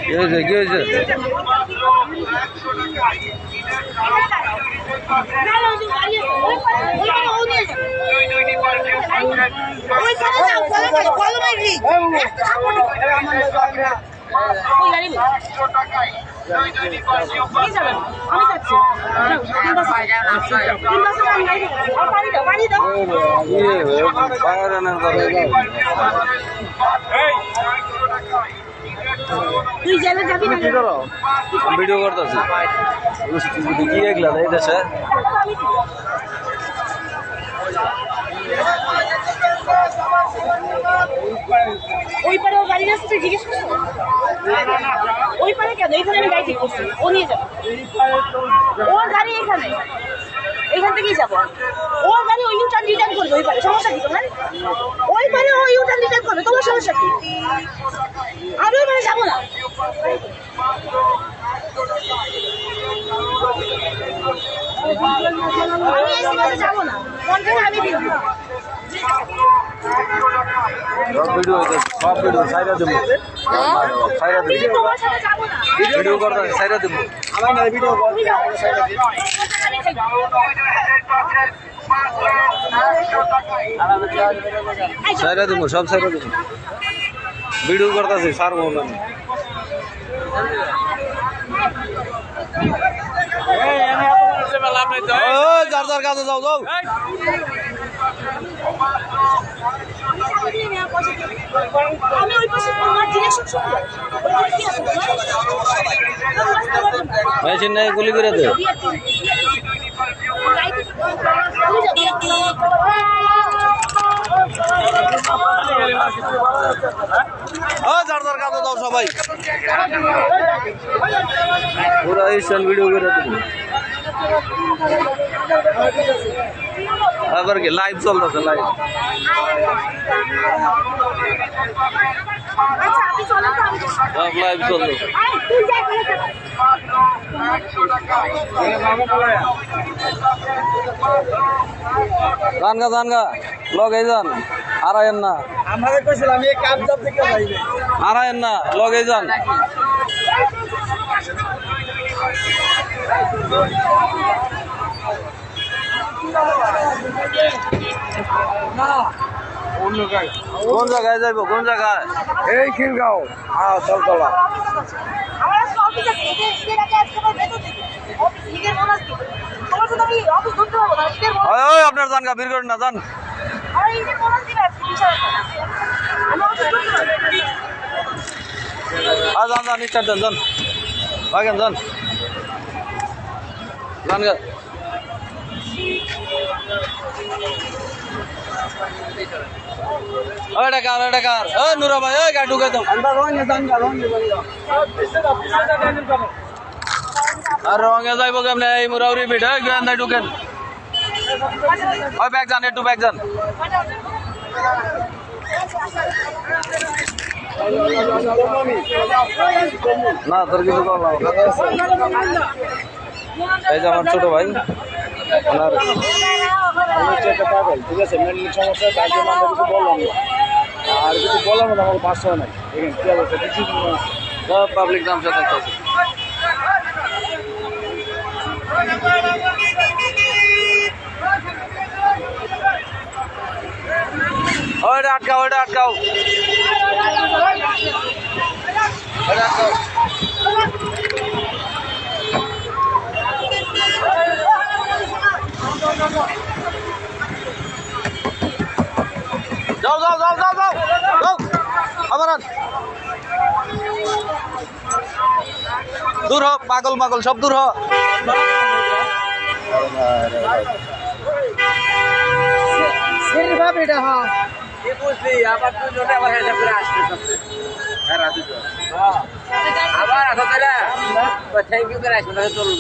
কি হয়েছে কি হয়েছে? ভিডিও করতেছি কি এগুলা এই দেশে ওই পারে ও গাড়ি আসছে জিজ্ঞেস করছো ওই পারে কেন এখানে আমি গাড়ি ঠিক করছি ও নিয়ে যাবে ওর গাড়ি এখানে এখান থেকেই যাবো ওর গাড়ি ওই ইউটার্ন রিটার্ন করবে ওই পারে সমস্যা কি তোমার ওই পারে ও ইউটার্ন রিটার্ন করবে তোমার সমস্যা কি আমি ওই পারে যাবো না আমি এই সময় যাবো না কন্ট্রাক্ট আমি দিব সব ভিডিও সাইরা দেবো সাইরা দেবো তোমার সাথে যাবো না ভিডিও করতে সাইরা দেবো সাইরা দেবো সব সাইরা দেবো ভিডিও করতেছি সার মোহন যার যার কাছে যাও যাও আমি ওই পাশে তোমার ডিরেকশন শুনবো মেশিন নাই গুলি করে দে যার যার কাছে যাও সবাই পুরো স্ট্যান্ড ভিডিও করে দেবো আবার কি লাইভ চলতেছে লাইভ সব লাইভ চলতেছে জানগা জানগা লগে যান আড়াইন না আমাদের কইছিলাম এই কাপ জব থেকে যাইবে আড়াইন না লগে যান কোন জায়গায় যাইব কোন জায়গায় এই খিলগাঁও হ্যাঁ তলতলা আমার আজকে অফিস আছে এদের আগে আজকে আমার বেতন দিতে অফিস লিগের বোনাস দিতে তোমার জন্য আমি অফিস ধরতে পারবো না ঈদের ওই ওই আপনার জানগা বের করেন না যান আমার ঈদের বোনাস দিবে আজকে 20,000 টাকা আমি অফিস ধরতে পারবো যান যান স্টার্ট দেন যান ভাগেন যান জানগা ওই টাকার ওই নুরা ভাই ওই গাড়ি ঢুকে দাও আমরা রঙে জানগা রঙে জানগা আর রঙে যাইব কেমনে এই মুরাউরি বিট ওই গান্দাই ঢুকেন ওই ব্যাগ যান একটু ব্যাগ যান না তোর কিছু করলাম এই যে আমার ছোট ভাই ওনার ঠিক আছে মেন সমস্যা তার জন্য আমরা কিছু বললাম না আর কিছু বললাম না আমার পাঁচশো নাই এখানে কি অবস্থা কিছু সব পাবলিক নাম সাথে থাকতেছে ওইটা আটকাও ওইটা আটকাও ওইটা আটকাও যাও যাও যাও যাও যাও যাও আবার দূর হ পাগল পাগল সব দূর হ এটা হ্যাঁ আবার তুই জোটে আবার হেঁটে করে আসতে আবার আসো তাহলে থ্যাংক ইউ করে আসবো চলুন